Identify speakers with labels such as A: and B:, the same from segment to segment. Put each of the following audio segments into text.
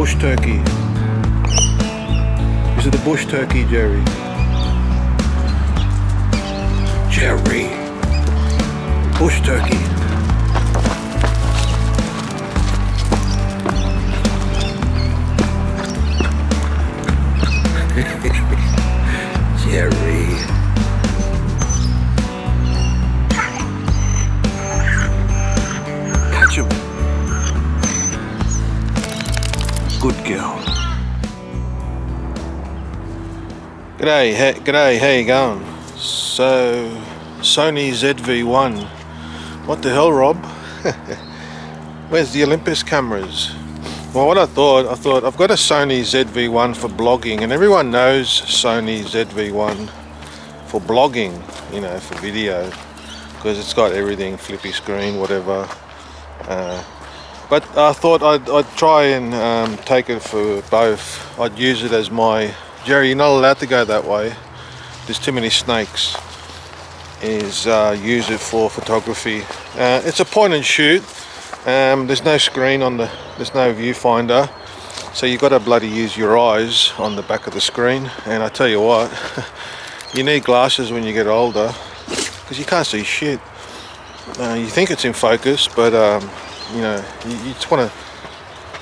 A: bush turkey. Is it the bush turkey, Jerry? Jerry. Bush turkey. Jerry. Catch him. Good girl. G'day, how you going? So, Sony ZV-1. What the hell, Rob? Where's the Olympus cameras? Well, what I thought I've got a Sony ZV-1 for blogging, and everyone knows Sony ZV-1 for blogging, you know, for video, because it's got everything, flippy screen, whatever. But I thought I'd try and take it for both. I'd use it as my... Jerry, you're not allowed to go that way. There's too many snakes. Use it for photography. It's a point and shoot. There's no screen on there's no viewfinder, so you've got to bloody use your eyes on the back of the screen. And I tell you what, you need glasses when you get older, because you can't see shit. You think it's in focus, but you know, you just want to...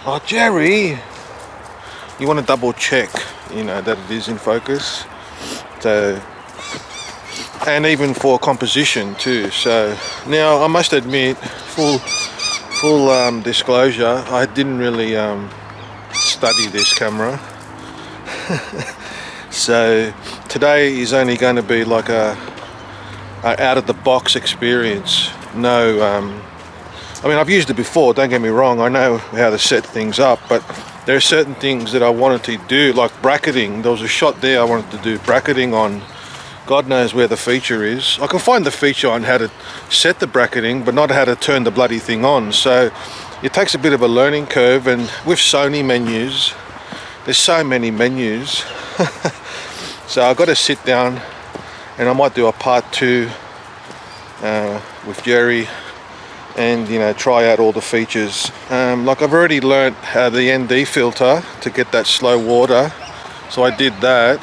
A: Oh, Jerry! You want to double check, you know, that it is in focus. So, and even for composition too. So now I must admit, full disclosure, I didn't really study this camera. So today is only going to be like a out of the box experience. No, I mean, I've used it before, don't get me wrong, I know how to set things up, but there are certain things that I wanted to do, like bracketing. There was a shot there I wanted to do bracketing on. God knows where the feature is. I can find the feature on how to set the bracketing, but not how to turn the bloody thing on. So it takes a bit of a learning curve, and with Sony menus, there's so many menus. So I've got to sit down, and I might do a part 2 with Jerry, and, you know, try out all the features. Like I've already learnt how the ND filter to get that slow water, so I did that.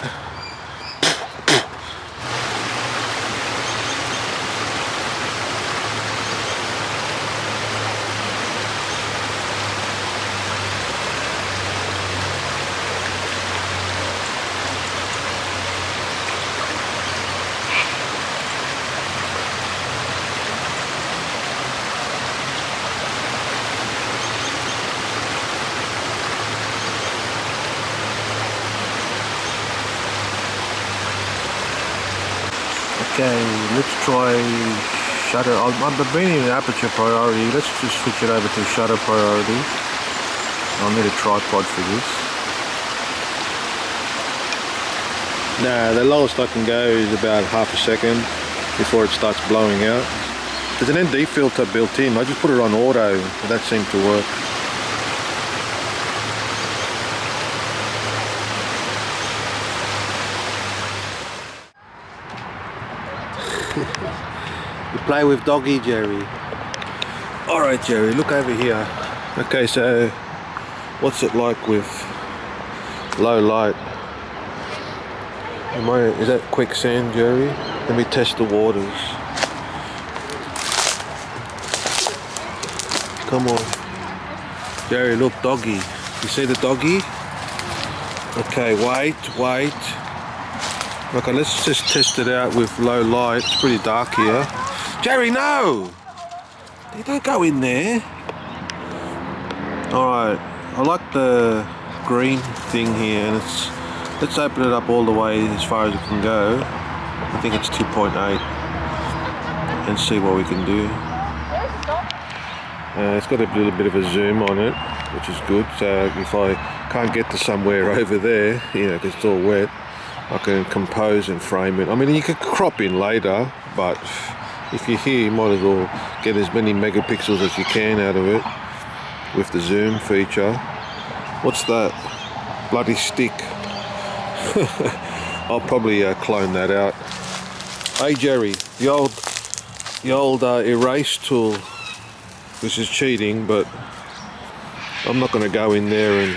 A: Okay, let's try shutter. I've been in aperture priority. Let's just switch it over to shutter priority. I'll need a tripod for this. Nah, the lowest I can go is about half a second before it starts blowing out. There's an ND filter built in. I just put it on auto, but that seemed to work. You play with doggy, Jerry. Alright, Jerry, look over here. Okay, so what's it like with low light? Is that quicksand, Jerry? Let me test the waters. Come on. Jerry, look, doggy. You see the doggy? Okay, wait. Okay, let's just test it out with low light. It's pretty dark here. Jerry, no! You don't go in there. Alright, I like the green thing here, and let's open it up all the way as far as it can go. I think it's 2.8, and see what we can do. It's got a little bit of a zoom on it, which is good. So if I can't get to somewhere over there, you know, because it's all wet, I can compose and frame it. I mean, you could crop in later, but if you're here, you might as well get as many megapixels as you can out of it with the zoom feature. What's that? Bloody stick. I'll probably clone that out. Hey Jerry, the old erase tool. This is cheating, but I'm not going to go in there and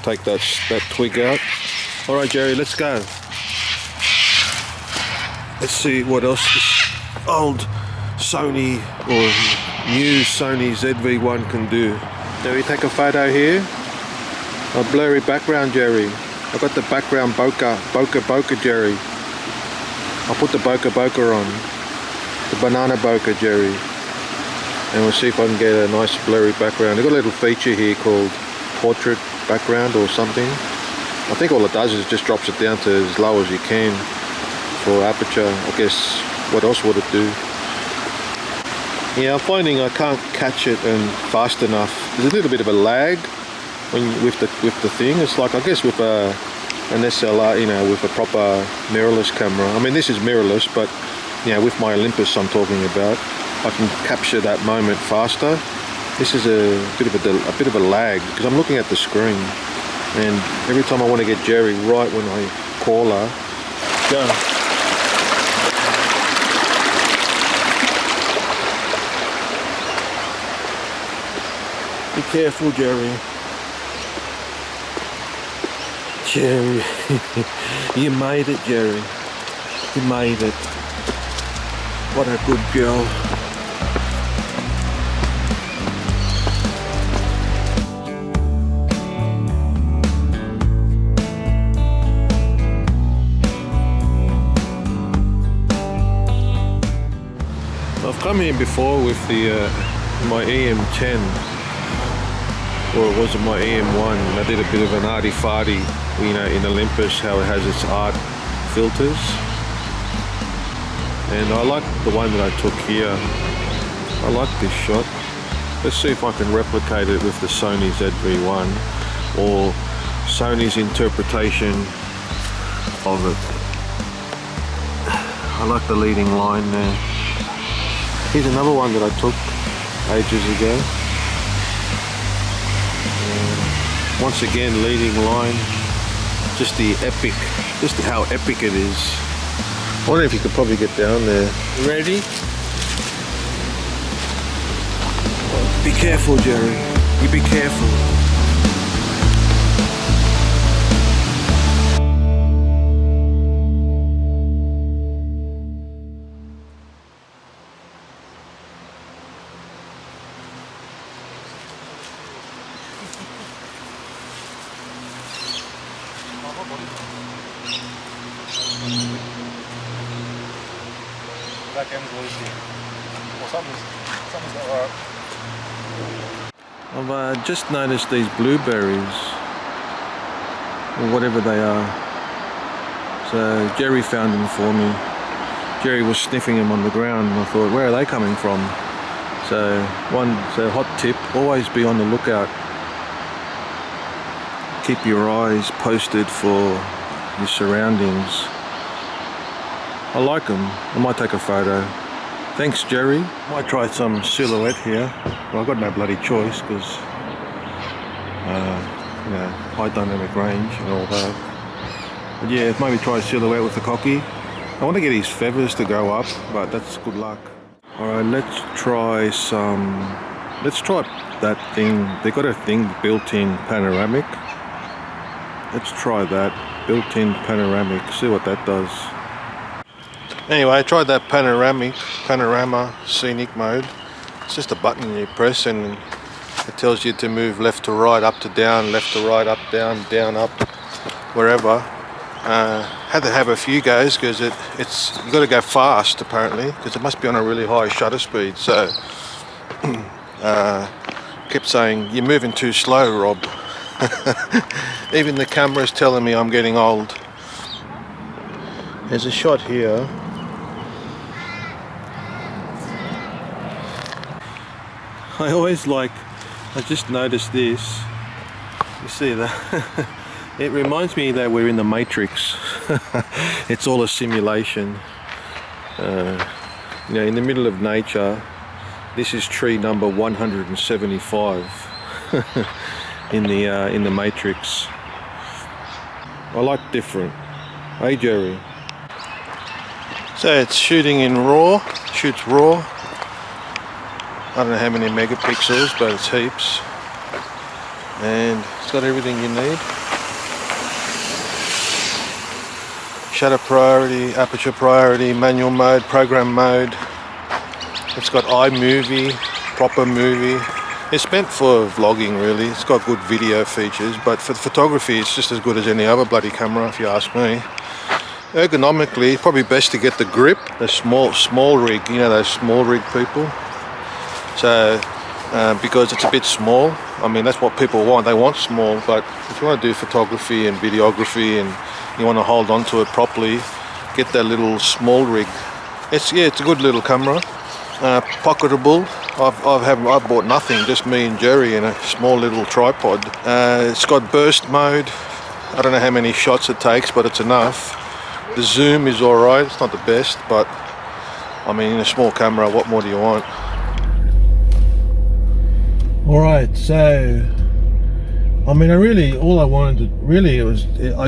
A: take that twig out. All right, Jerry, let's go. Let's see what else this old Sony or new Sony ZV-1 can do. Jerry, take a photo here. A blurry background, Jerry. I got the background bokeh, Jerry. I'll put the bokeh on. The banana bokeh, Jerry. And we'll see if I can get a nice blurry background. They've got a little feature here called portrait background or something. I think all it does is just drops it down to as low as you can for aperture. I guess what else would it do? Yeah, I'm finding I can't catch it and fast enough. There's a little bit of a lag when with the thing. It's like, I guess with an SLR, you know, with a proper mirrorless camera. I mean, this is mirrorless, but you know, with my Olympus I'm talking about, I can capture that moment faster. This is a bit of a lag because I'm looking at the screen, and every time I want to get Jerry right when I call her, go. Be careful, Jerry. Jerry, you made it, Jerry. You made it. What a good girl. I've come here before with the my EM10, or was it my EM1? I did a bit of an arty-farty, you know, in Olympus, how it has its art filters. And I like the one that I took here. I like this shot. Let's see if I can replicate it with the Sony ZV-1 or Sony's interpretation of it. I like the leading line there. Here's another one that I took ages ago. Once again, leading line. Just the epic, just how epic it is. I wonder if you could probably get down there. Ready? Be careful, Jerry. You be careful.
B: Back end's loosey. Well, something's not right.
A: I've just noticed these blueberries, or whatever they are. So Jerry found them for me. Jerry was sniffing them on the ground, and I thought, where are they coming from? So hot tip, always be on the lookout. Keep your eyes posted for your surroundings. I like them. I might take a photo. Thanks, Jerry. Might try some silhouette here. Well, I've got no bloody choice because, you know, high dynamic range and all that. But yeah, maybe try silhouette with the cocky. I want to get his feathers to go up, but that's good luck. All right, let's try that thing. They got a thing built-in panoramic. Let's try that built-in panoramic. See what that does. Anyway, I tried that panorama scenic mode. It's just a button you press and it tells you to move left to right, up to down, left to right, up, down, up, wherever. Had to have a few goes because you got to go fast apparently because it must be on a really high shutter speed. So kept saying, you're moving too slow, Rob. Even the camera's telling me I'm getting old. There's a shot here. I just noticed this. You see that? It reminds me that we're in the Matrix. It's all a simulation. You know, in the middle of nature. This is tree number 175 in the Matrix. I like different. Hey, Jerry. So it's shooting in RAW. Shoots RAW. I don't know how many megapixels, but it's heaps. And it's got everything you need. shutter priority, aperture priority, manual mode, program mode. It's got iMovie, proper movie. It's meant for vlogging really. It's got good video features, but for photography it's just as good as any other bloody camera if you ask me. Ergonomically, probably best to get the grip, the small rig, you know, those small rig people. So because it's a bit small, I mean that's what people want, they want small, but if you want to do photography and videography and you want to hold on to it properly, get that little small rig. It's a good little camera, pocketable. I've bought nothing, just me and Jerry in a small little tripod. It's got burst mode. I don't know how many shots it takes, but it's enough. The zoom is alright, it's not the best, but I mean in a small camera what more do you want? Alright, so I mean I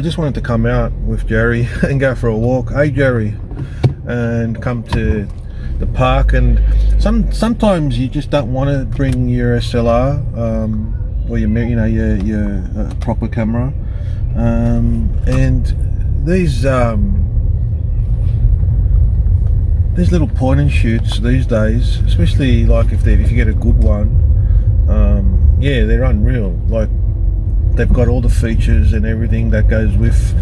A: just wanted to come out with Jerry and go for a walk. Hey Jerry, and come to the park, and sometimes you just don't want to bring your SLR or your proper camera, and these little point and shoots these days, especially like if you get a good one, yeah, they're unreal. Like they've got all the features and everything that goes with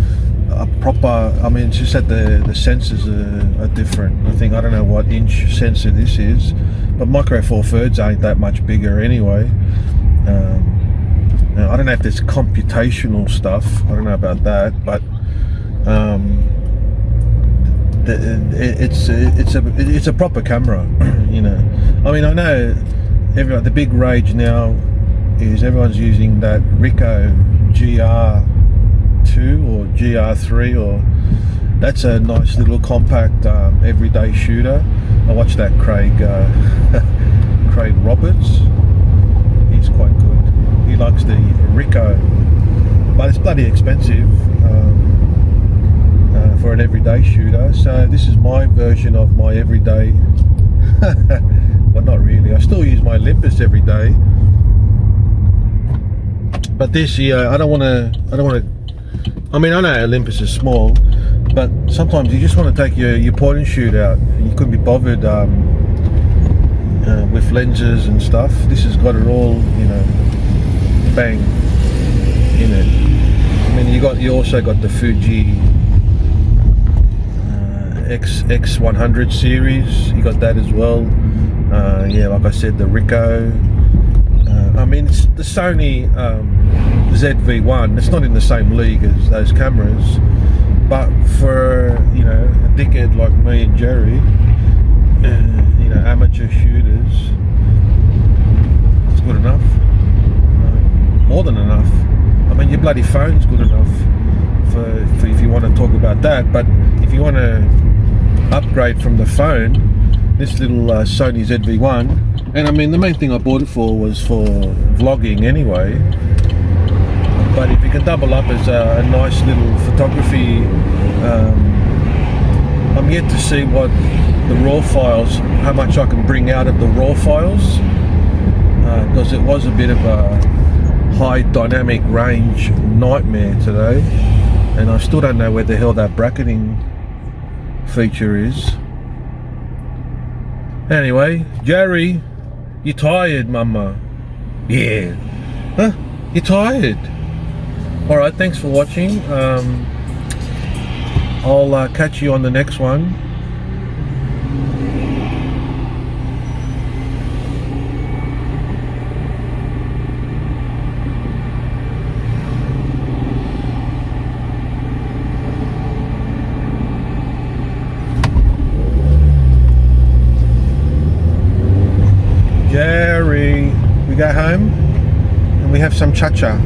A: a proper, I mean it's just that the sensors are different. I don't know what inch sensor this is, but micro four thirds ain't that much bigger anyway. I don't know if there's computational stuff, I don't know about that, but it's a proper camera. You know, I mean I know the big rage now is everyone's using that Ricoh GR2 or GR3, or that's a nice little compact everyday shooter. I watched that Craig Roberts, he's quite good. He likes the Ricoh, but it's bloody expensive for an everyday shooter. So this is my version of my everyday. Well, not really. I still use my Olympus every day, but this year I don't want to. I mean, I know Olympus is small, but sometimes you just want to take your point and shoot out. You couldn't be bothered with lenses and stuff. This has got it all, you know, bang in it. I mean, you also got the Fuji X100 series. You got that as well. Yeah, like I said, the Ricoh. I mean, it's the Sony ZV-1. It's not in the same league as those cameras, but for, you know, a dickhead like me and Jerry, you know, amateur shooters, it's good enough. More than enough. I mean, your bloody phone's good enough for if you want to talk about that. But if you want to upgrade from the phone, this little Sony ZV-1, and I mean the main thing I bought it for was for vlogging anyway, but if you can double up as a nice little photography, I'm yet to see what the RAW files, how much I can bring out of the RAW files, because it was a bit of a high dynamic range nightmare today, and I still don't know where the hell that bracketing feature is. Anyway, Jerry, you tired, mama? Yeah. Huh? You tired? Alright, thanks for watching. I'll catch you on the next one. Jerry, we go home and we have some cha-cha.